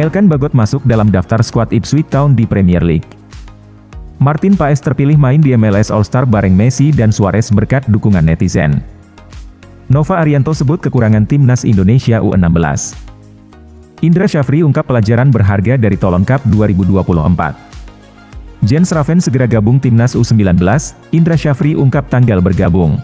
Elkan Bagot masuk dalam daftar skuad Ipswich Town di Premier League. Martin Paes terpilih main di MLS All-Star bareng Messi dan Suarez berkat dukungan netizen. Nova Arianto sebut kekurangan timnas Indonesia U16. Indra Syafri ungkap pelajaran berharga dari Toulon Cup 2024. Jens Raven segera gabung timnas U19, Indra Syafri ungkap tanggal bergabung.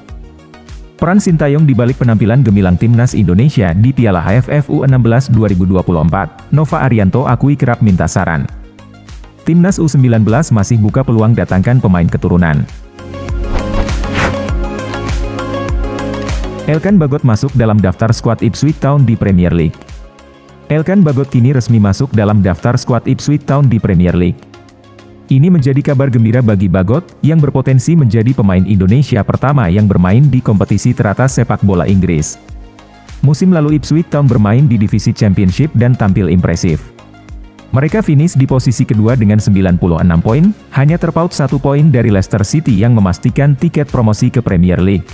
Peran Sintayong di balik penampilan gemilang timnas Indonesia di Piala AFF U16 2024, Nova Arianto akui kerap minta saran. Timnas U19 masih buka peluang datangkan pemain keturunan. Elkan Bagot masuk dalam daftar skuad Ipswich Town di Premier League. Elkan Bagot kini resmi masuk dalam daftar skuad Ipswich Town di Premier League. Ini menjadi kabar gembira bagi Bagot, yang berpotensi menjadi pemain Indonesia pertama yang bermain di kompetisi teratas sepak bola Inggris. Musim lalu Ipswich Town bermain di divisi Championship dan tampil impresif. Mereka finish di posisi kedua dengan 96 poin, hanya terpaut 1 poin dari Leicester City yang memastikan tiket promosi ke Premier League.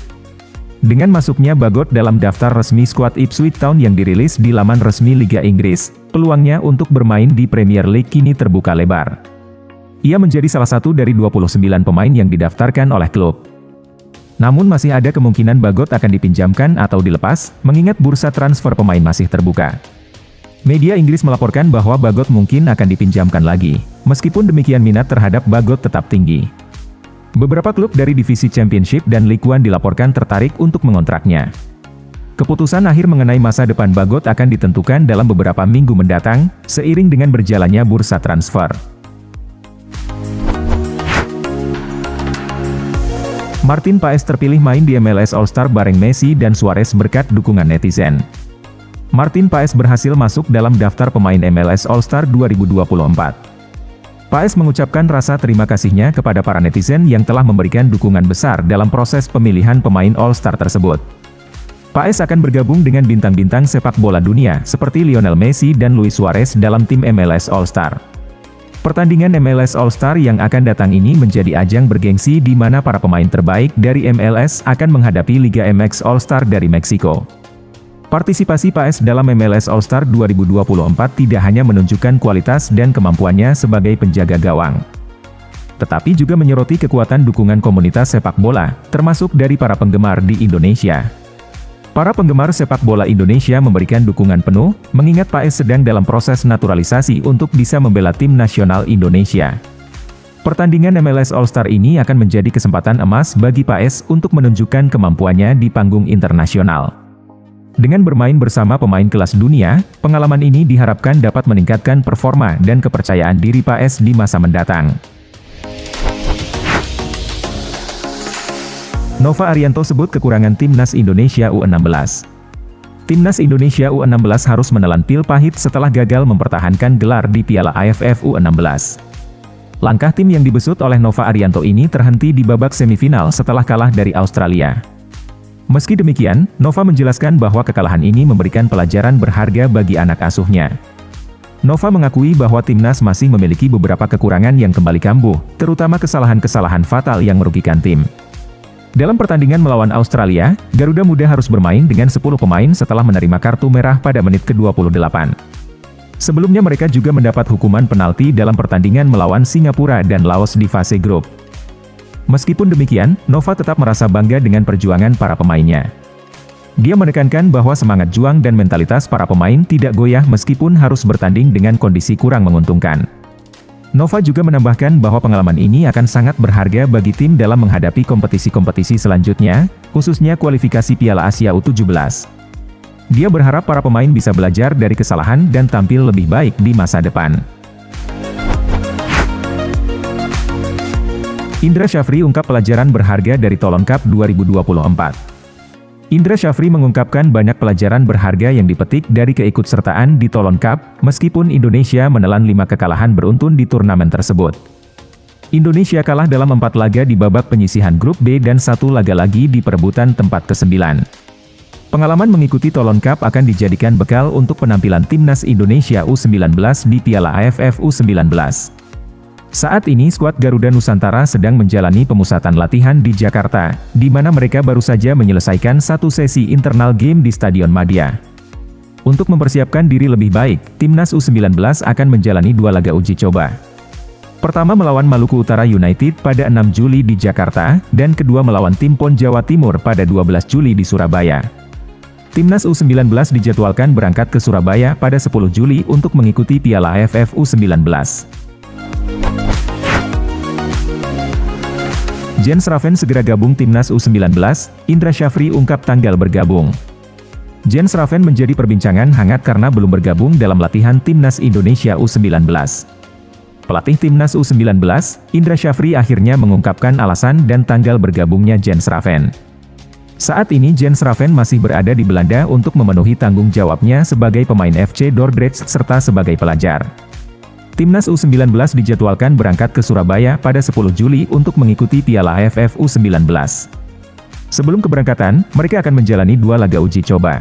Dengan masuknya Bagot dalam daftar resmi skuad Ipswich Town yang dirilis di laman resmi Liga Inggris, peluangnya untuk bermain di Premier League kini terbuka lebar. Ia menjadi salah satu dari 29 pemain yang didaftarkan oleh klub. Namun masih ada kemungkinan Bagot akan dipinjamkan atau dilepas, mengingat bursa transfer pemain masih terbuka. Media Inggris melaporkan bahwa Bagot mungkin akan dipinjamkan lagi, meskipun demikian minat terhadap Bagot tetap tinggi. Beberapa klub dari divisi Championship dan League One dilaporkan tertarik untuk mengontraknya. Keputusan akhir mengenai masa depan Bagot akan ditentukan dalam beberapa minggu mendatang, seiring dengan berjalannya bursa transfer. Martin Paes terpilih main di MLS All-Star bareng Messi dan Suarez berkat dukungan netizen. Martin Paes berhasil masuk dalam daftar pemain MLS All-Star 2024. Paes mengucapkan rasa terima kasihnya kepada para netizen yang telah memberikan dukungan besar dalam proses pemilihan pemain All-Star tersebut. Paes akan bergabung dengan bintang-bintang sepak bola dunia seperti Lionel Messi dan Luis Suarez dalam tim MLS All-Star. Pertandingan MLS All-Star yang akan datang ini menjadi ajang bergengsi di mana para pemain terbaik dari MLS akan menghadapi Liga MX All-Star dari Meksiko. Partisipasi Paes dalam MLS All-Star 2024 tidak hanya menunjukkan kualitas dan kemampuannya sebagai penjaga gawang, tetapi juga menyoroti kekuatan dukungan komunitas sepak bola, termasuk dari para penggemar di Indonesia. Para penggemar sepak bola Indonesia memberikan dukungan penuh, mengingat Paes sedang dalam proses naturalisasi untuk bisa membela tim nasional Indonesia. Pertandingan MLS All-Star ini akan menjadi kesempatan emas bagi Paes untuk menunjukkan kemampuannya di panggung internasional. Dengan bermain bersama pemain kelas dunia, pengalaman ini diharapkan dapat meningkatkan performa dan kepercayaan diri Paes di masa mendatang. Nova Arianto sebut kekurangan timnas Indonesia U16. Timnas Indonesia U16 harus menelan pil pahit setelah gagal mempertahankan gelar di Piala AFF U16. Langkah tim yang dibesut oleh Nova Arianto ini terhenti di babak semifinal setelah kalah dari Australia. Meski demikian, Nova menjelaskan bahwa kekalahan ini memberikan pelajaran berharga bagi anak asuhnya. Nova mengakui bahwa timnas masih memiliki beberapa kekurangan yang kembali kambuh, terutama kesalahan-kesalahan fatal yang merugikan tim. Dalam pertandingan melawan Australia, Garuda Muda harus bermain dengan 10 pemain setelah menerima kartu merah pada menit ke-28. Sebelumnya mereka juga mendapat hukuman penalti dalam pertandingan melawan Singapura dan Laos di fase grup. Meskipun demikian, Nova tetap merasa bangga dengan perjuangan para pemainnya. Dia menekankan bahwa semangat juang dan mentalitas para pemain tidak goyah meskipun harus bertanding dengan kondisi kurang menguntungkan. Nova juga menambahkan bahwa pengalaman ini akan sangat berharga bagi tim dalam menghadapi kompetisi-kompetisi selanjutnya, khususnya kualifikasi Piala Asia U17. Dia berharap para pemain bisa belajar dari kesalahan dan tampil lebih baik di masa depan. Indra Syafri ungkap pelajaran berharga dari Toulon Cup 2024. Indra Syafri mengungkapkan banyak pelajaran berharga yang dipetik dari keikutsertaan di Toulon Cup, meskipun Indonesia menelan 5 kekalahan beruntun di turnamen tersebut. Indonesia kalah dalam 4 laga di babak penyisihan grup B dan 1 laga lagi di perebutan tempat ke-9. Pengalaman mengikuti Toulon Cup akan dijadikan bekal untuk penampilan timnas Indonesia U19 di Piala AFF U19. Saat ini skuad Garuda Nusantara sedang menjalani pemusatan latihan di Jakarta, di mana mereka baru saja menyelesaikan 1 sesi internal game di Stadion Madia. Untuk mempersiapkan diri lebih baik, Timnas U19 akan menjalani 2 laga uji coba. Pertama melawan Maluku Utara United pada 6 Juli di Jakarta, dan kedua melawan tim PON Jawa Timur pada 12 Juli di Surabaya. Timnas U19 dijadwalkan berangkat ke Surabaya pada 10 Juli untuk mengikuti Piala AFF U19. Jens Raven segera gabung Timnas U19, Indra Syafri ungkap tanggal bergabung. Jens Raven menjadi perbincangan hangat karena belum bergabung dalam latihan Timnas Indonesia U19. Pelatih Timnas U19, Indra Syafri akhirnya mengungkapkan alasan dan tanggal bergabungnya Jens Raven. Saat ini Jens Raven masih berada di Belanda untuk memenuhi tanggung jawabnya sebagai pemain FC Dordrecht serta sebagai pelajar. Timnas U19 dijadwalkan berangkat ke Surabaya pada 10 Juli untuk mengikuti Piala AFF U19. Sebelum keberangkatan, mereka akan menjalani 2 laga uji coba.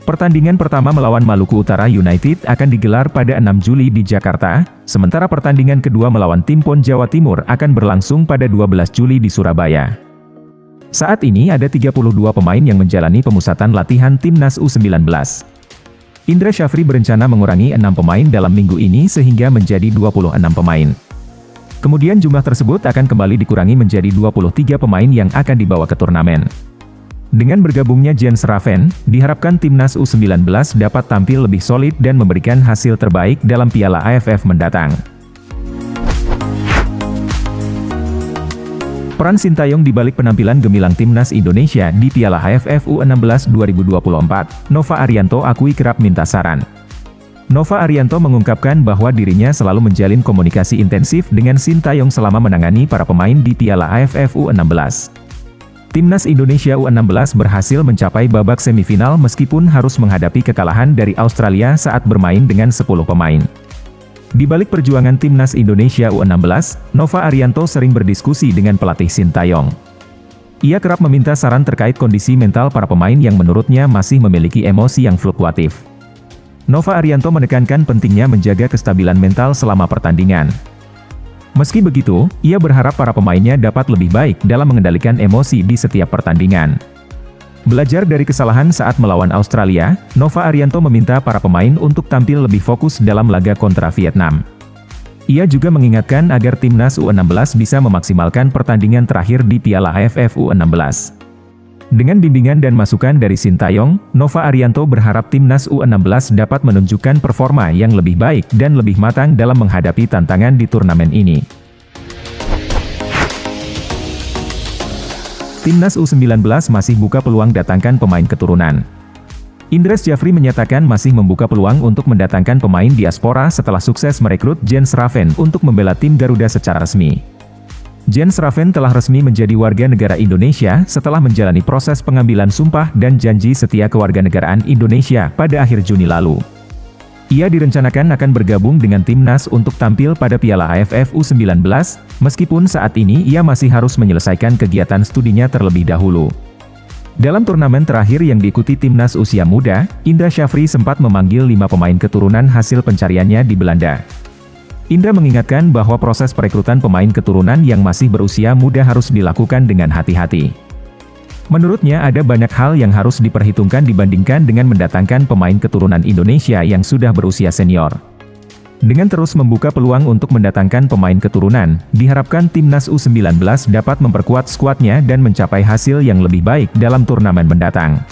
Pertandingan pertama melawan Maluku Utara United akan digelar pada 6 Juli di Jakarta, sementara pertandingan kedua melawan tim PON Jawa Timur akan berlangsung pada 12 Juli di Surabaya. Saat ini ada 32 pemain yang menjalani pemusatan latihan Timnas U19. Indra Syafri berencana mengurangi 6 pemain dalam minggu ini sehingga menjadi 26 pemain. Kemudian jumlah tersebut akan kembali dikurangi menjadi 23 pemain yang akan dibawa ke turnamen. Dengan bergabungnya Jens Raven, diharapkan Timnas U19 dapat tampil lebih solid dan memberikan hasil terbaik dalam Piala AFF mendatang. Peran Sintayong di balik penampilan gemilang Timnas Indonesia di Piala AFF U16 2024, Nova Arianto akui kerap minta saran. Nova Arianto mengungkapkan bahwa dirinya selalu menjalin komunikasi intensif dengan Sintayong selama menangani para pemain di Piala AFF U16. Timnas Indonesia U16 berhasil mencapai babak semifinal meskipun harus menghadapi kekalahan dari Australia saat bermain dengan 10 pemain. Di balik perjuangan Timnas Indonesia U16, Nova Arianto sering berdiskusi dengan pelatih Sintayong. Ia kerap meminta saran terkait kondisi mental para pemain yang menurutnya masih memiliki emosi yang fluktuatif. Nova Arianto menekankan pentingnya menjaga kestabilan mental selama pertandingan. Meski begitu, ia berharap para pemainnya dapat lebih baik dalam mengendalikan emosi di setiap pertandingan. Belajar dari kesalahan saat melawan Australia, Nova Arianto meminta para pemain untuk tampil lebih fokus dalam laga kontra Vietnam. Ia juga mengingatkan agar Timnas U16 bisa memaksimalkan pertandingan terakhir di Piala AFF U16. Dengan bimbingan dan masukan dari Sintayong, Nova Arianto berharap Timnas U16 dapat menunjukkan performa yang lebih baik dan lebih matang dalam menghadapi tantangan di turnamen ini. Timnas U19 masih buka peluang datangkan pemain keturunan. Indra Syafri menyatakan masih membuka peluang untuk mendatangkan pemain diaspora setelah sukses merekrut Jens Raven untuk membela tim Garuda secara resmi. Jens Raven telah resmi menjadi warga negara Indonesia setelah menjalani proses pengambilan sumpah dan janji setia kewarganegaraan Indonesia pada akhir Juni lalu. Ia direncanakan akan bergabung dengan Timnas untuk tampil pada Piala AFF U19, meskipun saat ini ia masih harus menyelesaikan kegiatan studinya terlebih dahulu. Dalam turnamen terakhir yang diikuti Timnas usia muda, Indra Syafri sempat memanggil 5 pemain keturunan hasil pencariannya di Belanda. Indra mengingatkan bahwa proses perekrutan pemain keturunan yang masih berusia muda harus dilakukan dengan hati-hati. Menurutnya ada banyak hal yang harus diperhitungkan dibandingkan dengan mendatangkan pemain keturunan Indonesia yang sudah berusia senior. Dengan terus membuka peluang untuk mendatangkan pemain keturunan, diharapkan Timnas U19 dapat memperkuat skuadnya dan mencapai hasil yang lebih baik dalam turnamen mendatang.